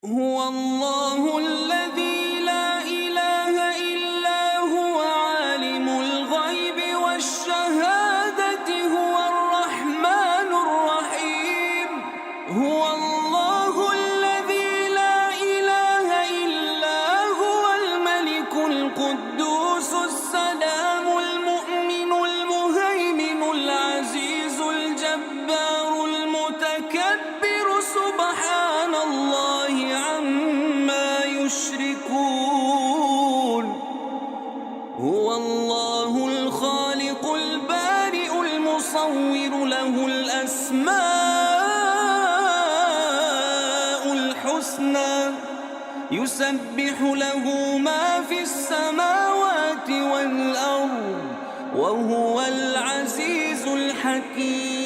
هو الله الذي لا إله إلا هو عالم الغيب والشهادة هو الرحمن الرحيم. هو الله الذي لا إله إلا هو الملك القدوس السلام المؤمن المهيمن العزيز الجبار المتكبر سبحان الله عما يشركون. هو الله الخالق البارئ المصور له الأسماء الحسنى يسبح له ما في السماوات والأرض وهو العزيز الحكيم.